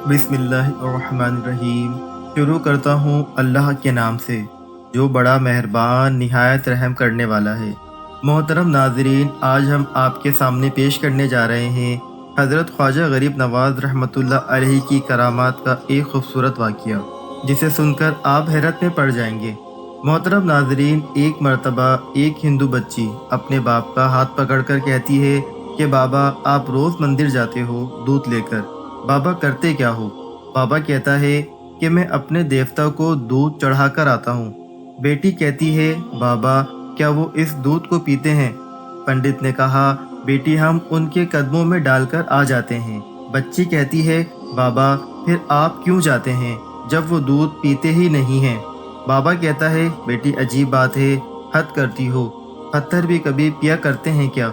बिस्मिल्लाहिर्रहमानिर्रहीम। शुरू करता हूँ अल्लाह के नाम से जो बड़ा मेहरबान निहायत रहम करने वाला है। मोहतरम नाज़रीन, आज हम आपके सामने पेश करने जा रहे हैं हज़रत ख्वाजा गरीब नवाज़ रहमतुल्लाह अलैहि की करामात का एक खूबसूरत वाक़या, जिसे सुनकर आप हैरत में पड़ जाएंगे। मोहतरम नाज़रीन, एक मर्तबा एक हिंदू बच्ची अपने बाप का हाथ पकड़कर कहती है कि बाबा, आप रोज़ मंदिर जाते हो दूध लेकर, बाबा करते क्या हो? बाबा कहता है कि मैं अपने देवता को दूध चढ़ाकर आता हूँ। बेटी कहती है, बाबा क्या वो इस दूध को पीते हैं? पंडित ने कहा, बेटी हम उनके कदमों में डालकर आ जाते हैं। बच्ची कहती है, बाबा फिर आप क्यों जाते हैं जब वो दूध पीते ही नहीं हैं? बाबा कहता है, बेटी अजीब बात है, हद करती हो, पत्थर भी कभी पिया करते हैं क्या?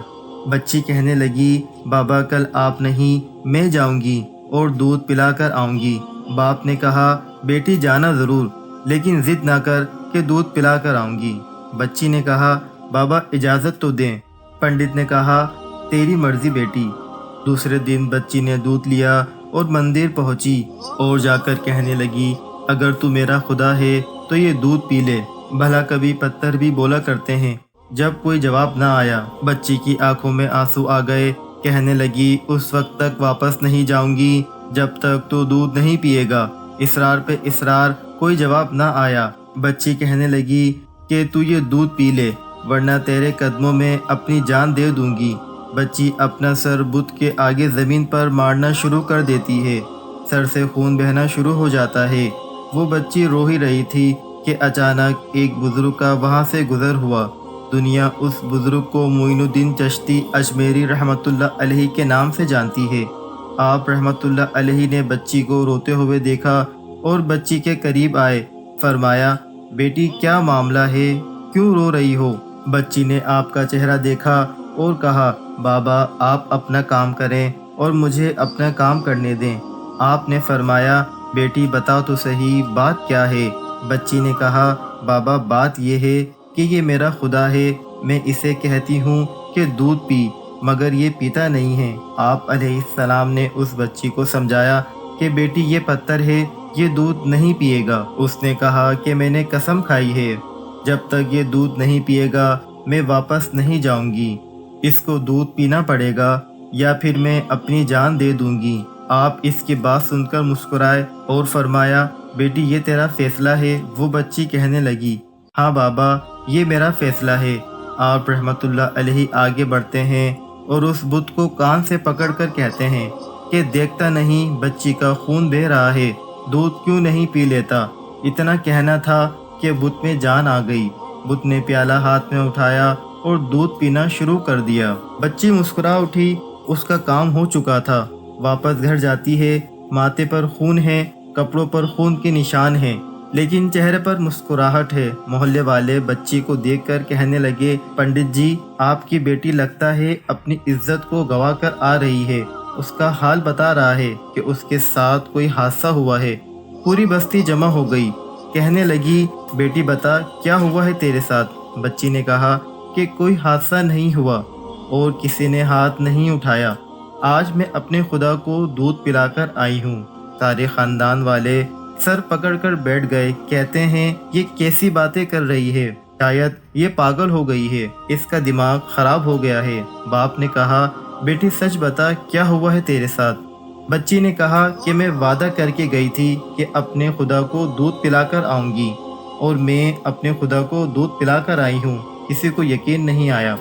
बच्ची कहने लगी, बाबा कल आप नहीं मैं जाऊंगी और दूध पिलाकर आऊंगी। बाप ने कहा, बेटी जाना ज़रूर, लेकिन ज़िद ना कर कि दूध पिलाकर आऊंगी। बच्ची ने कहा, बाबा इजाज़त तो दें। पंडित ने कहा, तेरी मर्ज़ी बेटी। दूसरे दिन बच्ची ने दूध लिया और मंदिर पहुंची और जाकर कहने लगी, अगर तू मेरा खुदा है तो ये दूध पी ले, भला कभी पत्थर भी बोला करते हैं। जब कोई जवाब ना आया, बच्ची की आंखों में आंसू आ गए। कहने लगी, उस वक्त तक वापस नहीं जाऊंगी जब तक तो दूध नहीं पिएगा। इसरार पे इसरार, कोई जवाब ना आया। बच्ची कहने लगी कि तू ये दूध पी ले, वरना तेरे कदमों में अपनी जान दे दूंगी। बच्ची अपना सर बुत के आगे ज़मीन पर मारना शुरू कर देती है। सर से खून बहना शुरू हो जाता है। वो बच्ची रो ही रही थी कि अचानक एक बुजुर्ग का वहाँ से गुजर हुआ। दुनिया उस बुजुर्ग को मोइनुद्दीन चिश्ती अजमेरी रहमतुल्लाह अलैहि के नाम से जानती है। आप रहमतुल्लाह अलैहि ने बच्ची को रोते हुए देखा और बच्ची के करीब आए। फरमाया, बेटी क्या मामला है, क्यों रो रही हो? बच्ची ने आपका चेहरा देखा और कहा, बाबा आप अपना काम करें और मुझे अपना काम करने दें। आपने फरमाया, बेटी बताओ तो सही, बात क्या है? बच्ची ने कहा, बाबा बात यह है कि ये मेरा खुदा है, मैं इसे कहती हूँ कि दूध पी, मगर ये पीता नहीं है। आप अलैहिस्सलाम ने उस बच्ची को समझाया कि बेटी ये पत्थर है, ये दूध नहीं पिएगा। उसने कहा कि मैंने कसम खाई है, जब तक ये दूध नहीं पिएगा मैं वापस नहीं जाऊंगी। इसको दूध पीना पड़ेगा या फिर मैं अपनी जान दे दूंगी। आप इसकी बात सुनकर मुस्कुराए और फरमाया, बेटी ये तेरा फैसला है। वो बच्ची कहने लगी, हाँ बाबा ये मेरा फैसला है। आप रहमतुल्लाह अलैहि आगे बढ़ते हैं और उस बुत को कान से पकड़कर कहते हैं कि देखता नहीं बच्ची का खून बह रहा है, दूध क्यों नहीं पी लेता? इतना कहना था कि बुत में जान आ गई। बुत ने प्याला हाथ में उठाया और दूध पीना शुरू कर दिया। बच्ची मुस्कुरा उठी, उसका काम हो चुका था। वापस घर जाती है, माथे पर खून है, कपड़ों पर खून के निशान हैं, लेकिन चेहरे पर मुस्कुराहट है। मोहल्ले वाले बच्ची को देखकर कहने लगे, पंडित जी आपकी बेटी लगता है अपनी इज्जत को गवा कर आ रही है। उसका हाल बता रहा है कि उसके साथ कोई हादसा हुआ है। पूरी बस्ती जमा हो गई, कहने लगी, बेटी बता क्या हुआ है तेरे साथ? बच्ची ने कहा कि कोई हादसा नहीं हुआ और किसी ने हाथ नहीं उठाया। आज मैं अपने खुदा को दूध पिलाकर आई हूँ। सारे खानदान वाले सर पकड़कर बैठ गए। कहते हैं, ये कैसी बातें कर रही है, शायद ये पागल हो गई है, इसका दिमाग खराब हो गया है। बाप ने कहा, बेटी सच बता क्या हुआ है तेरे साथ? बच्ची ने कहा कि मैं वादा करके गई थी कि अपने खुदा को दूध पिलाकर आऊंगी और मैं अपने खुदा को दूध पिलाकर आई हूँ। किसी को यकीन नहीं आया।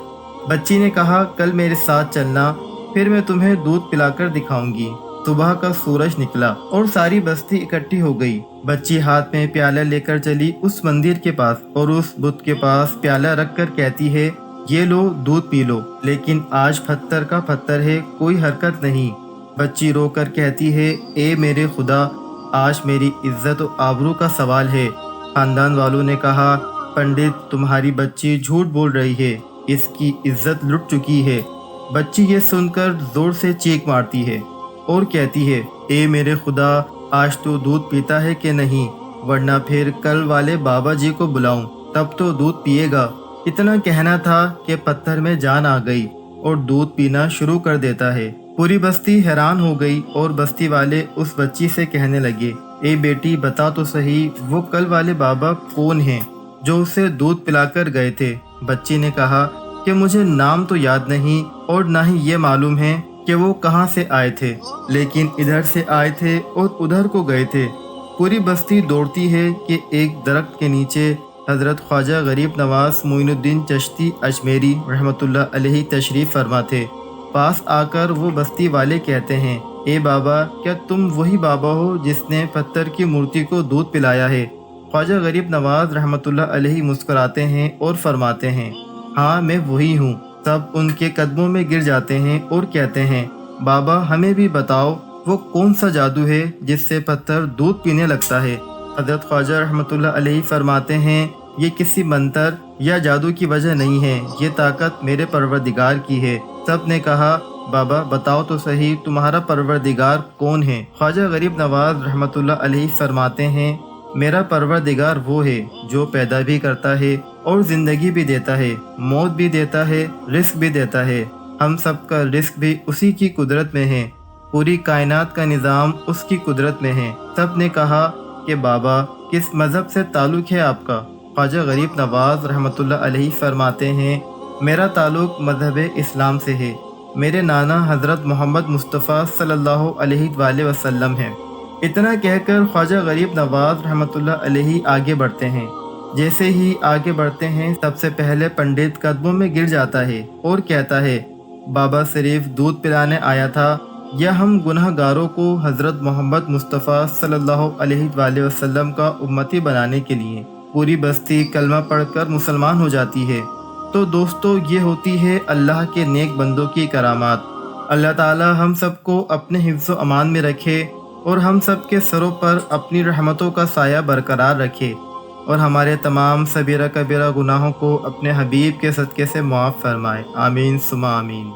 बच्ची ने कहा, कल मेरे साथ चलना, फिर मैं तुम्हें दूध पिलाकर दिखाऊंगी। सुबह का सूरज निकला और सारी बस्ती इकट्ठी हो गई। बच्ची हाथ में प्याला लेकर चली उस मंदिर के पास और उस बुत के पास प्याला रखकर कहती है, ये लो दूध पी लो, लेकिन आज पत्थर का पत्थर है, कोई हरकत नहीं। बच्ची रोकर कहती है, ए मेरे खुदा, आज मेरी इज्जत और आबरू का सवाल है। खानदान वालों ने कहा, पंडित तुम्हारी बच्ची झूठ बोल रही है, इसकी इज्जत लुट चुकी है। बच्ची ये सुनकर जोर से चीख मारती है और कहती है, ए मेरे खुदा, आज तो दूध पीता है कि नहीं, वरना फिर कल वाले बाबा जी को बुलाऊं, तब तो दूध पिएगा। इतना कहना था कि पत्थर में जान आ गई और दूध पीना शुरू कर देता है। पूरी बस्ती हैरान हो गई और बस्ती वाले उस बच्ची से कहने लगे, ए बेटी बता तो सही वो कल वाले बाबा कौन हैं जो उसे दूध पिलाकर गए थे। बच्ची ने कहा कि मुझे नाम तो याद नहीं और ना ही ये मालूम है कि वो कहाँ से आए थे, लेकिन इधर से आए थे और उधर को गए थे। पूरी बस्ती दौड़ती है कि एक दरख्त के नीचे हज़रत ख्वाजा गरीब नवाज मोइनुद्दीन चिश्ती अजमेरी रहमतुल्लाह अलैहि तशरीफ़ फरमा थे। पास आकर वो बस्ती वाले कहते हैं, ए बाबा क्या तुम वही बाबा हो जिसने पत्थर की मूर्ति को दूध पिलाया है। ख्वाजा गरीब नवाज रहमतुल्लाह अलैहि मुस्कुराते हैं और फरमाते हैं, हाँ मैं वही हूँ। सब उनके कदमों में गिर जाते हैं और कहते हैं, बाबा हमें भी बताओ वो कौन सा जादू है जिससे पत्थर दूध पीने लगता है। हज़रत ख्वाजा रहमतुल्लाह अलैहि फरमाते हैं, ये किसी मंतर या जादू की वजह नहीं है, ये ताकत मेरे परवरदिगार की है। सब ने कहा, बाबा बताओ तो सही तुम्हारा परवरदिगार कौन है। ख्वाजा गरीब नवाज रहमतुल्लाह अलैहि फरमाते हैं, मेरा परवरदिगार वो है जो पैदा भी करता है और ज़िंदगी भी देता है, मौत भी देता है, रिस्क भी देता है। हम सब का रिस्क भी उसी की कुदरत में है, पूरी कायनात का निज़ाम उसकी कुदरत में है। सब ने कहा कि बाबा किस मज़हब से ताल्लुक़ है आपका। ख्वाजा गरीब नवाज रहमतुल्लाह अलैहि फरमाते हैं, मेरा ताल्लुक़ मज़हब इस्लाम से है। मेरे नाना हज़रत मोहम्मद मुस्तफ़ा सल्लल्लाहु अलैहि वसल्लम हैं। इतना कहकर ख्वाजा गरीब नवाज रहमतुल्लाह अलैहि आगे बढ़ते हैं। जैसे ही आगे बढ़ते हैं सबसे पहले पंडित कदमों में गिर जाता है और कहता है, बाबा सिर्फ दूध पिलाने आया था या हम गुनहगारों को हज़रत मोहम्मद मुस्तफ़ा सल्लल्लाहु अलैहि वसल्लम का उम्मती बनाने के लिए। पूरी बस्ती कलमा पढ़कर मुसलमान हो जाती है। तो दोस्तों ये होती है अल्लाह के नेक बंदों की करामात। अल्लाह ताला हम सबको अपने हिफ्ज़ व अमान में रखे और हम सब के सरों पर अपनी रहमतों का साया बरकरार रखे और हमारे तमाम सगीरा कबीरा गुनाहों को अपने हबीब के सदक़े से मुआफ़ फरमाए। आमीन सुमा आमीन।